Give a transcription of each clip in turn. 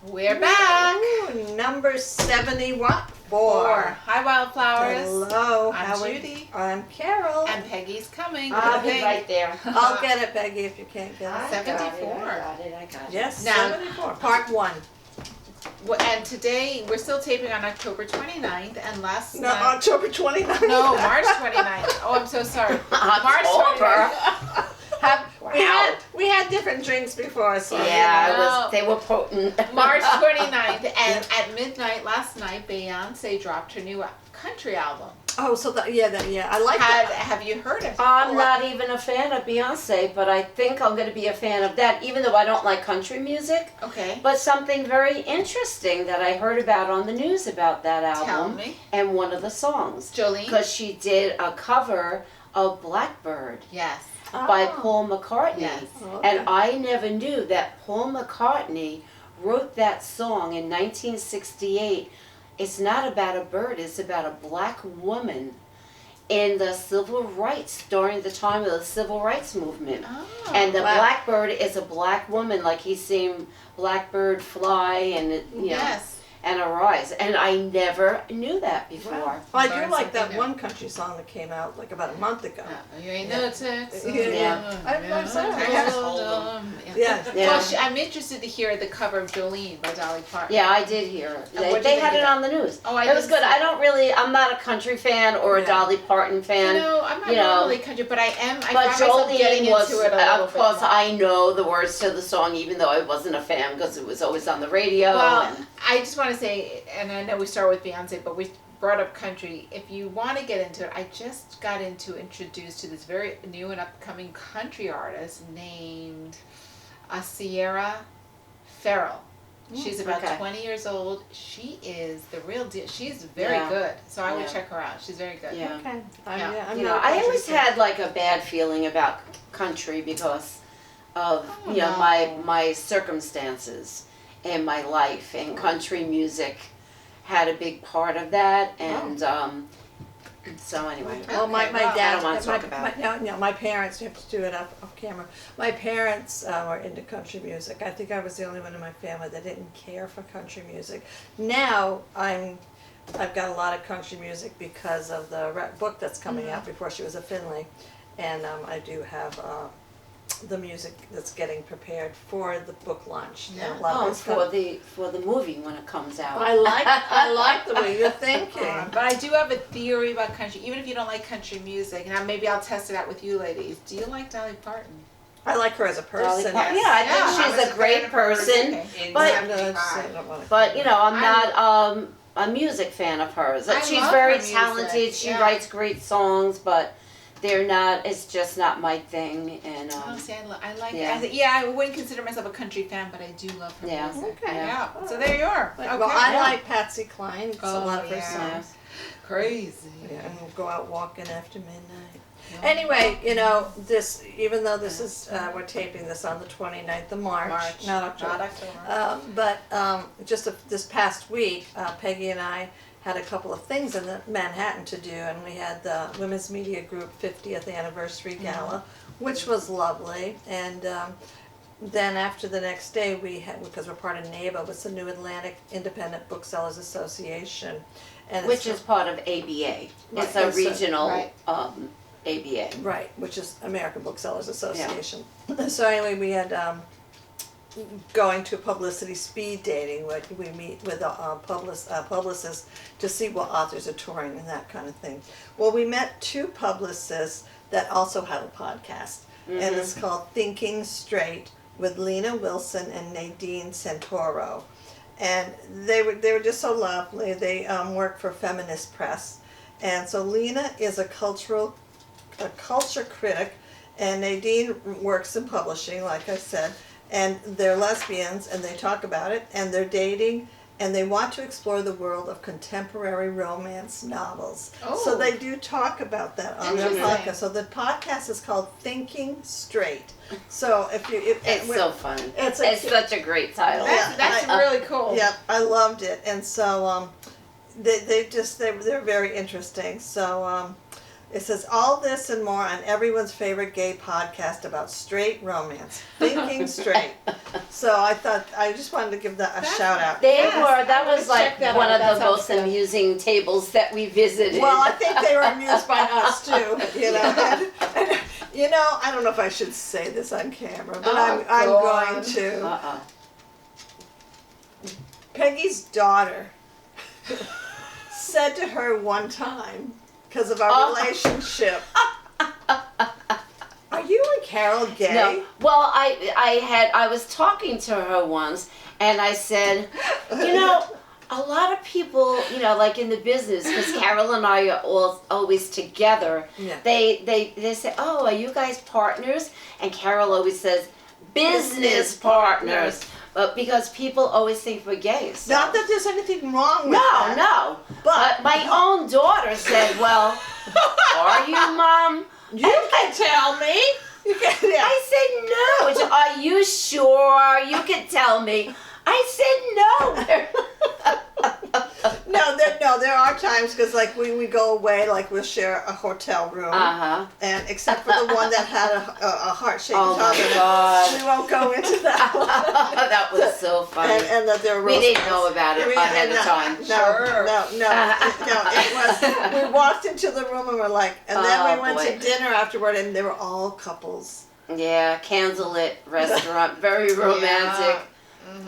We're back. Ooh, number 71. Hi, Wildflowers. Hello. I'm Judy. I'm Carol. And Peggy's coming. I'll be right there. I'll get it, Peggy, if you can't get it. 74. I got it. Yes, Now- 74. Part 1. And today, we're still taping on October 29th, and last No, night... October 29th. No, March 29th. Oh, I'm so sorry. March October. 29th. We had different drinks before, so Yeah, they were potent. March 29th, and at midnight last night, Beyonce dropped her new country album. Oh, so I like that. Have you heard it? I'm not even a fan of Beyonce, but I think I'm going to be a fan of that, even though I don't like country music. Okay. But something very interesting that I heard about on the news about that album. Tell me. And one of the songs. Jolene? Because she did a cover of Blackbird. Yes. By Paul McCartney. Yes. Okay. And I never knew that Paul McCartney wrote that song in 1968. It's not about a bird, it's about a black woman in the civil rights, during the time of the civil rights movement. Oh, And the wow. blackbird is a black woman, like he's seen blackbird fly and Yes. and arise. And I never knew that before. Well, I do Learn like that something new. one country song that came out like about a month ago. You ain't no Texas. Yeah. I'm sorry. Yeah. Yeah. Well, I'm interested to hear the cover of Jolene by Dolly Parton. Yeah, I did hear it. And what'd you They think had of it it? on the news. Oh, I It was didn't good. see it. I'm not a country fan or a Yeah. Dolly Parton fan. You know, I'm not you know. normally country, but I am. I But find myself getting Jolene was, into it a little of bit course, more. I know the words to the song, even though I wasn't a fan because it was always on the radio. Well, and, I just want to say, and I know we start with Beyonce, but we brought up country. If you want to get into it, I just got introduced to this very new and upcoming country artist named Sierra Farrell. She's about okay. 20 years old. She is the real deal. She's very Yeah. good. So I would Yeah. check her out. She's very good. Yeah. Okay. Yeah. I'm you know, not a I country always fan. had like a bad feeling about country because of Oh, you know no. my circumstances in my life, and country music had a big part of that, and so anyway. Well, my Okay, well, dad, I don't wanna talk about it. my parents, you have to do it off camera. My parents were into country music. I think I was the only one in my family that didn't care for country music. Now I've got a lot of country music because of the book that's coming out before she was a Finley, and I do have the music that's getting prepared for the book launch. Yeah. And a lot of it's For the movie when it comes out. I like the way you're thinking. But I do have a theory about country. Even if you don't like country music, now maybe I'll test it out with you ladies. Do you like Dolly Parton? I like her as a Dolly person. Parton. Yeah, I think I she's was a great fan of hers person. in but- 75. But you know, I'm I- not a music fan of hers. I She's love very her music, talented. She yeah. writes great songs, but they're not. It's just not my thing. And Oh, see, I like yeah. it. Yeah, I wouldn't consider myself a country fan, but I do love her Yeah. music. Okay. Yeah. So there you are. Like, Okay. well, I yeah. like Patsy Cline. It's a lot of her yeah. songs. Crazy. Yeah, and we'll go out walking after midnight. Yeah. Anyway, you know, even though this is, we're taping this on the 29th of March, not October. Not October. Just this past week, Peggy and I had a couple of things in Manhattan to do, and we had the Women's Media Group 50th Anniversary Gala, which was lovely. And then after the next day, we had, because we're part of NABA, was the New Atlantic Independent Booksellers Association. And which it's is part of ABA. Right, It's a it's a- regional right. ABA. right, which is American Booksellers Association. So anyway, we had going to publicity speed dating, where we meet with publicists to see what authors are touring and that kind of thing. Well, we met two publicists that also have a podcast, and it's called Thinking Straight with Lena Wilson and Nadine Santoro. And they were just so lovely. They work for Feminist Press, and so Lena is a culture critic, and Nadine works in publishing, like I said. And they're lesbians, and they talk about it, and they're dating, and they want to explore the world of contemporary romance novels. Oh. So they do talk about that on their Interesting. podcast. So the podcast is called Thinking Straight. So It's so fun. It's It's a- such a great title. That's really cool. yeah, I loved it, and so they're very interesting. So It says all this and more on everyone's favorite gay podcast about straight romance, Thinking Straight. So I thought I just wanted to give that a shout out. That was like check that one out. of the That most sounds good. amusing tables that we visited. Well, I think they were amused by us too. You know, and, you know, I don't know if I should say this on camera, but I'm go going on. to. Peggy's daughter said to her one time, because of our relationship, "Are you and Carol gay?" No. Well, I was talking to her once, and I said, you know, a lot of people, you know, like in the business, because Carol and I are always together. Yeah. They say, "Oh, are you guys partners?" And Carol always says, "Business partners." But because people always think we're gay. So. Not that there's anything wrong with that. No. But my own daughter said, "Well, are you, Mom?" You can tell me. You can, yeah. I said, "No." She, "Are you sure? You can tell me." I said, "No." No, there are times because like we go away, like we'll share a hotel room, and except for the one that had a heart-shaped Oh tub my in it, God. we won't go into that one. That was so funny. And that there were We didn't roast know about it ahead of time. No, it was. We walked into the room and we're like, and then we went to dinner afterward, and they were all couples. Yeah, candlelit restaurant, very romantic.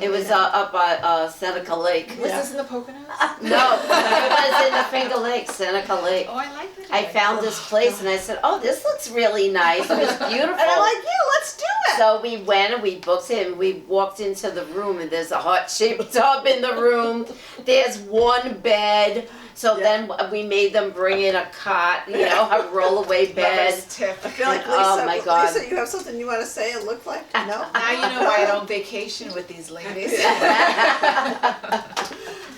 It was up by Seneca Lake. Was this in the Poconos? No, it was in the Finger Lakes, Seneca Lake. Oh, I like that. I found this place and I said, "Oh, this looks really nice." It was beautiful. And I'm like, "Yeah, let's do it." So we went and we booked it and we walked into the room and there's a heart-shaped tub in the room. There's one bed. So then we made them bring in a cot, you know, a rollaway bed. Lover's tip. I feel like Lisa. Oh my God. Lisa, you have something you want to say? It looked like no. Now you know why I don't vacation with these ladies.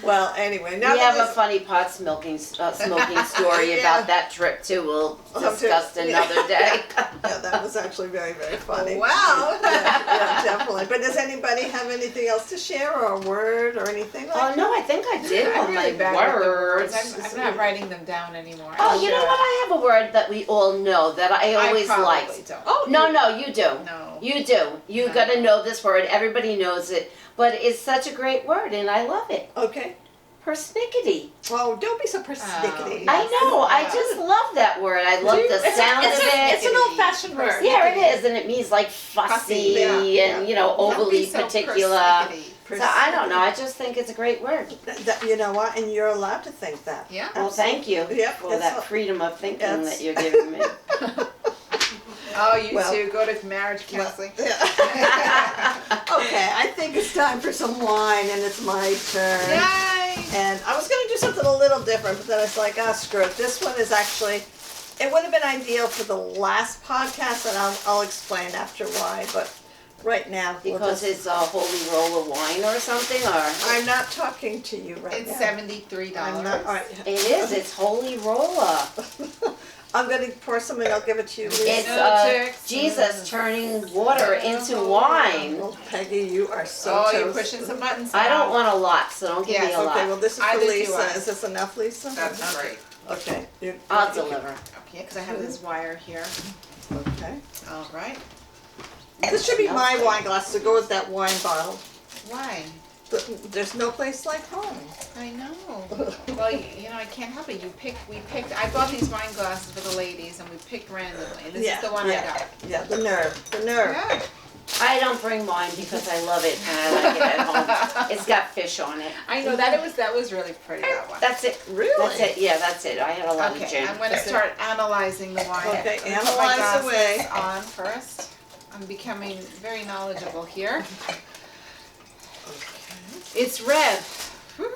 Well, anyway, now We that have a funny pot smoking story Yeah. about that trip too. We'll discuss another day. Yeah, that was actually very, very funny. Wow. Yeah, definitely. But does anybody have anything else to share, or a word, or anything like that? Oh no, I think I did I'm on really my bad with the words. words. I'm not writing them down anymore. Oh, you know what? I have a word that we all know that I always probably like. don't. Oh no, you do. No. You do. You No. gotta know this word. Everybody knows it, but it's such a great word, and I love it. Okay. Persnickety. Oh, don't be so persnickety. I know. I just love that word. I love the sound of it. It's an old-fashioned word. Yeah, it is, and it means like fussy and you know Don't overly be so particular. persnickety. So I don't know. I just think it's a great word. You know what? And you're allowed to think that. Yeah. Well, thank you Yep, for that's that all- freedom of thinking that's- that you're giving me. Oh, you Well- two go to marriage counseling. Yeah. Okay, I think it's time for some wine, and it's my turn. Yay! And I was going to do something a little different, but then it's like, screw it. This one is actually, it would have been ideal for the last podcast, and I'll explain after why, but right now, Because it's a holy roll of wine or something, or I'm not talking to you right It's now. $73. I'm not, all right. it is. It's holy roller. I'm going to pour some and I'll give it to you, Lisa. It's No tricks. Jesus turning water into wine. Oh, Peggy, you are so Oh, toasty. you're pushing some buttons. I don't now. want a lot, so don't give me Yes, a lot. Okay, well, this is for Either do Lisa. I. Is this enough, Lisa? That's Okay. great. Okay. I'll deliver. Okay, because I have this wire here. Okay. All right. This should be my wine glass to go with that wine bottle. Why? But there's no place like home. I know. Well, you know, I can't help it. We picked. I bought these wine glasses for the ladies, and we picked randomly. And this is the one I got. Yeah, the nerve. Yeah. I don't bring wine because I love it and I like it at home. It's got fish on it. I know that was really pretty. That one. That's it. Really? That's it. Yeah, that's it. I had a lot of Okay, gin. I'm going to start analyzing the wine. Okay, I'm gonna put my analyze away. glasses on first. I'm becoming very knowledgeable here. It's red.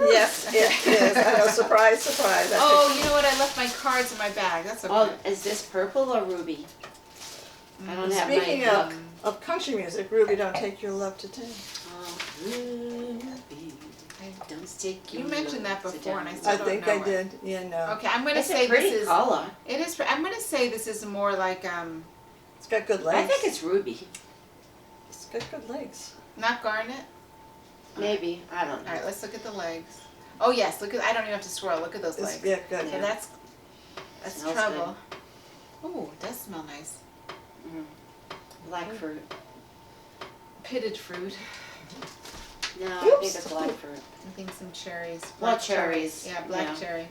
Yes, it is. I know, surprise, surprise. Oh, you know what? I left my cards in my bag. That's okay. Oh, is this purple or ruby? I don't have Speaking my book. of country music, Ruby, don't take your love to town. Oh, Ruby, don't stick your You mentioned that love to before, and I down. still I don't think know I it. did. Yeah, no. Okay, I'm going to It's say a pretty this is. color. It is. I'm going to say this is more like It's got good legs. I think it's ruby. It's got good legs. not garnet. Maybe. I don't know. All right, let's look at the legs. Oh yes, look at. I don't even have to swirl. Look at those It's, legs. yeah, good. So that's Smells trouble. Oh, it does smell nice. Black fruit. Pitted fruit. No, I think Oops. it's black fruit. I think some cherries. Well, cherries. Yeah, black Yeah. cherry.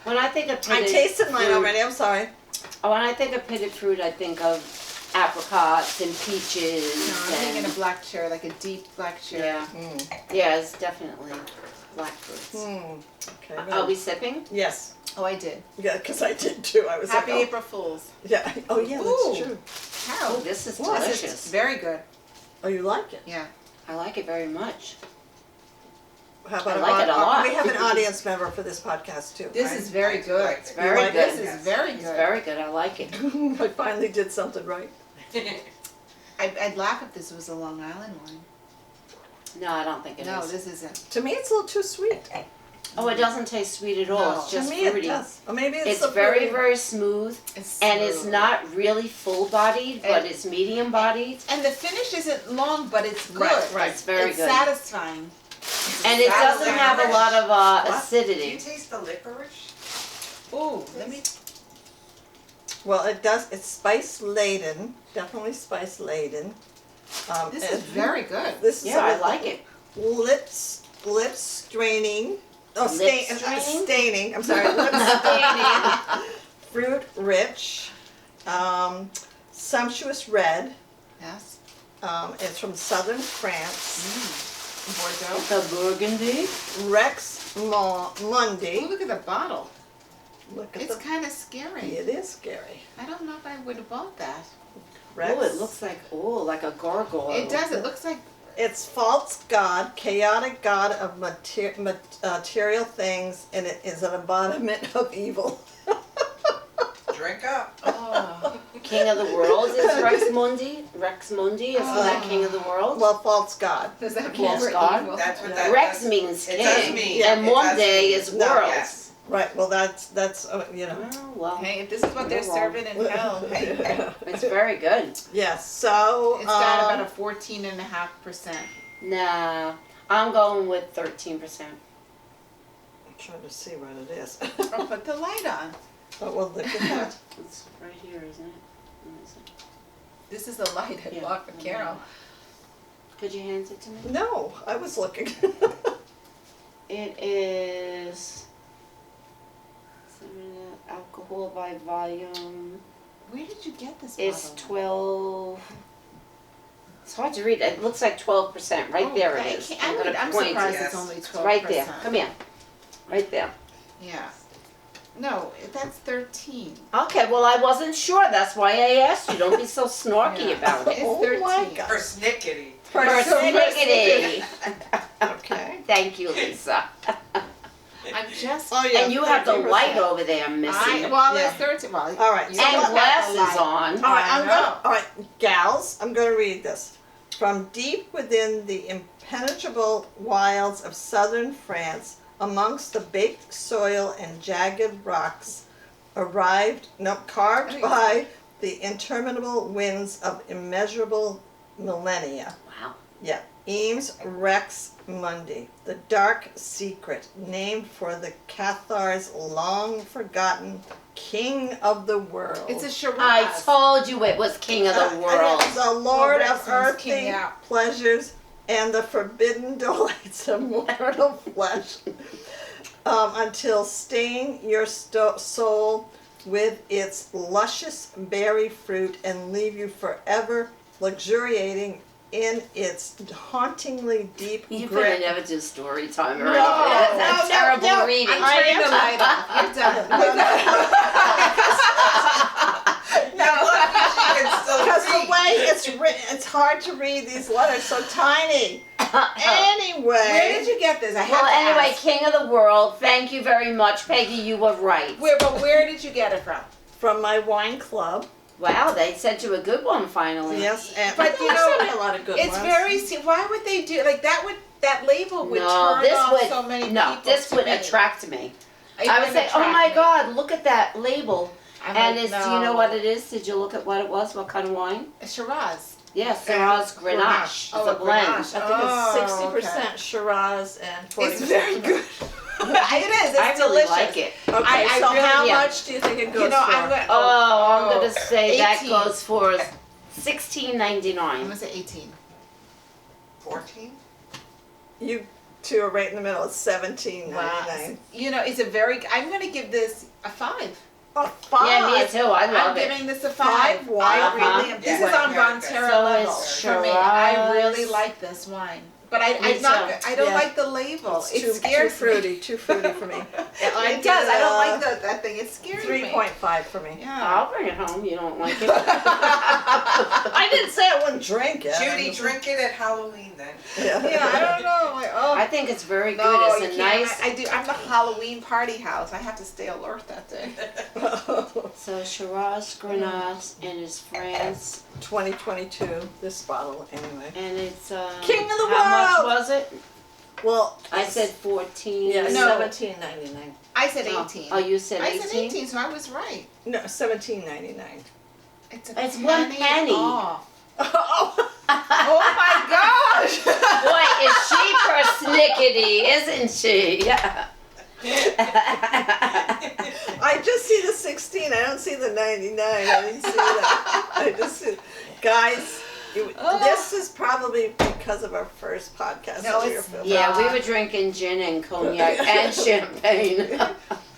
When I think of I pitted tasted mine fruit, already. I'm sorry. Oh, when I think of pitted fruit, I think of apricots and peaches. No, I'm and, thinking of black cherry, like a deep black cherry. Yeah, Mm. yeah, it's definitely black fruits. Okay. Are Well, we sipping? yes. Oh, I did. Yeah, because I did too. I was Happy like, April Fools. yeah. Oh, yeah, that's Ooh. true. How? Oh, this is What? delicious. Very good. Oh, you like it? Yeah. I like it very much. How about I like it a lot. We have an audience member for this podcast too. This is very good. It's very like good. it? This is very It's good. very good. I like it. I finally did something right. I'd laugh if this was a Long Island wine. No, I don't think it is. No, this isn't. To me, it's a little too sweet. Oh, it doesn't taste sweet at all. No. It's just to me, fruity. it does. Or maybe it's It's the very, fruity. very smooth, It's and it's smooth. not really full-bodied, but And- it's medium-bodied. And the finish isn't long, but it's good. Right, right. It's very it's good. satisfying. And it doesn't have a lot of Do you acidity. taste the licorice? Ooh, let me. Well, it does. It's spice laden. Definitely spice laden. This and is very good. This is Yeah, I like it. Lips straining. Oh, Lip straining? staining. I'm sorry. Lip staining. Fruit rich. Sumptuous red. Yes. It's from southern France. Bordeaux. The burgundy. Rex Ooh, Mundi. look at the bottle. Look at It's the. kind of scary. It is scary. I don't know if I would have bought that. Rex. Oh, it looks like like a gargoyle. It does. It looks like. It's false god, chaotic god of material things, and it is an embodiment of evil. Drink up. Oh. King of the world is Rex Mundi. Rex Mundi is that King of the world. Well, false god. Does that False mean we're God? evil? That's what Yeah. that Rex does. means It king, does mean. and It does Mundi mean. is No, world. Yes. Right. Well, that's you know. Oh, well, Hey, if this is what they're You're wrong. serving in hell, hey, it's very good. Yes. So it's got about a 14.5%. Nah, I'm going with 13%. I'm trying to see what it is. Oh, put the light on. Oh, well, look at that. It's right here, isn't it? Where is it? This is the light I Yeah. bought for Carol. Could you hand it to me? No, I was looking. It is alcohol by volume. Where did you get this It's bottle? 12. It's hard to read. It looks like 12%. Right there it is. I'm gonna point surprised to it's Yes. only 12%. It's right there. Come here. Right there. Yeah. No, that's 13. Okay, well I wasn't sure. That's why I asked you. Don't be so snarky Yeah. about it. It's Oh 13. my God. Persnickety. Persnickety. Okay. Thank you, Lisa. I'm just. Oh yeah. And you have the 13%. light over there missing. Well, Yeah. it's 13. Well, All right. you So And got the glasses light. on. All right, I know. all right, gals, I'm going to read this. From deep within the impenetrable wilds of southern France, amongst the baked soil and jagged rocks, carved by the interminable winds of immeasurable millennia. Wow. Yeah, Eames Rex Mundi, the dark secret, named for the Cathar's long forgotten king of the world. It's a Shiraz. I told you it was King of the World. The Lord Well, of Rex means king, earthly yeah. pleasures and the forbidden delights of mortal flesh, until stain your soul with its luscious berry fruit and leave you forever luxuriating in its hauntingly deep You grip. could never do story time or No, anything. That's no, terrible no. reading. I'm turning the light off. You're done. Now look, she can still Because the read. way it's written, it's hard to read these letters so tiny. Anyway. Where did you get this? I have Well, to anyway, ask. King of the World, thank you very much. Peggy, you were right. But where did you get it from? From my wine club. Wow, they sent you a good one finally. Yes, and But you know, a lot of good It's ones. very. Why would they do like that? That label would No, turn this off would so many no, people. this to would read. attract me. It I would would say, oh attract my me. God, look at that label. I'm And like, it's, do no. you know what it is? Did you look at what it was? What kind of wine? A Shiraz. Yes, Shiraz Grenache. Oh, It's a blend. Grenache. I think it's Oh, 60% Shiraz and 40%. It's very good. It is. It's I really delicious. like it. Okay, I so really how am. much do you think it goes You know, for? I'm gonna. Oh, I'm gonna say that 18. goes for I'm $16.99. gonna say 18. 14? You two are right in the middle. It's $17.99. You know, it's a very. I'm gonna give this a 5. Oh, 5. Yeah, me too. I love I'm it. giving this a 5 5. wine? I really am. This Yeah. is on Yeah. Banter So level it's for me. I Shiraz. really like this wine, but Me I'm not. too. I don't Yeah. like the label. It's It too scares me. too fruity for me. It does. I don't like that thing. It scares me. 3.5 for me. Yeah. I'll bring it home. You don't like it? I didn't say I wouldn't drink it. Judy, drink it at Halloween then. Yeah. Yeah, I don't know. Like, oh. I think it's very good. No, It's you a can't. nice. I do. I'm the Halloween party house. I have to stay alert that day. So Shiraz Grenache, and it's France, 2022, this bottle anyway. and it's King of the how world! much was it? Well, I said 14. yeah, No. $17.99. I said Oh. 18. Oh, you said I 18. said 18, so I was right. No, $17.99. It's It's 1 penny. off. Oh, Oh my gosh! Boy, is she persnickety, isn't she? Yeah. I just see the 16. I don't see the 99. I didn't see that. I just see, guys. This is probably because of our first podcast. No, that we were it's- filming. Yeah, we were drinking gin and cognac and champagne.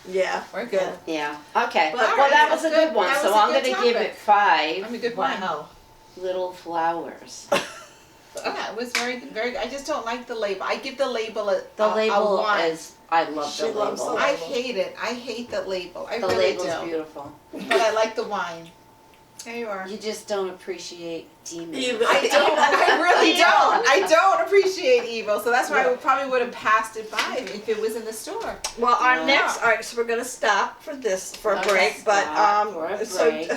Yeah. We're good. Yeah. Okay. But- Well, that was a That's good good. one. That So was a I'm good going to give topic. it 5 I'm a good one. Wow. little flowers. Yeah, it was very, very good. I just don't like the label. I give the label a The a label 1. is. I love She the loves label. the I label. hate it. I hate the label. I The really label's do. beautiful. But I like the wine. There you are. You just don't appreciate demons. You- I don't. I really don't. I don't appreciate evil, so that's why I probably would have passed it by if it was in the store. Well, our Yeah. next, all right, so we're gonna stop for this for a Okay, break, but stop for a break.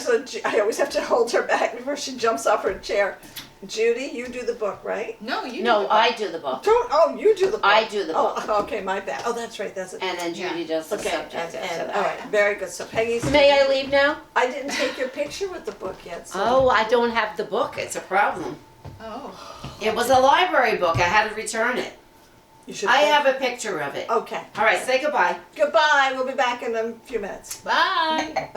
so I always have to hold her back before she jumps off her chair. Judy, you do the book, right? No, you. No, do it. I do the book. You do the book. I do the book. Oh, okay, my bad. Oh, that's right, that's it. And then Judy does the Okay, subject. and all right, very good. So Peggy's. May I leave now? I didn't take your picture with the book yet. So. Oh, I don't have the book. It's a problem. Oh. It was a library book. I had to return it. You should. I have a picture of it. Okay. All right, say goodbye. Goodbye. We'll be back in a few minutes. Bye.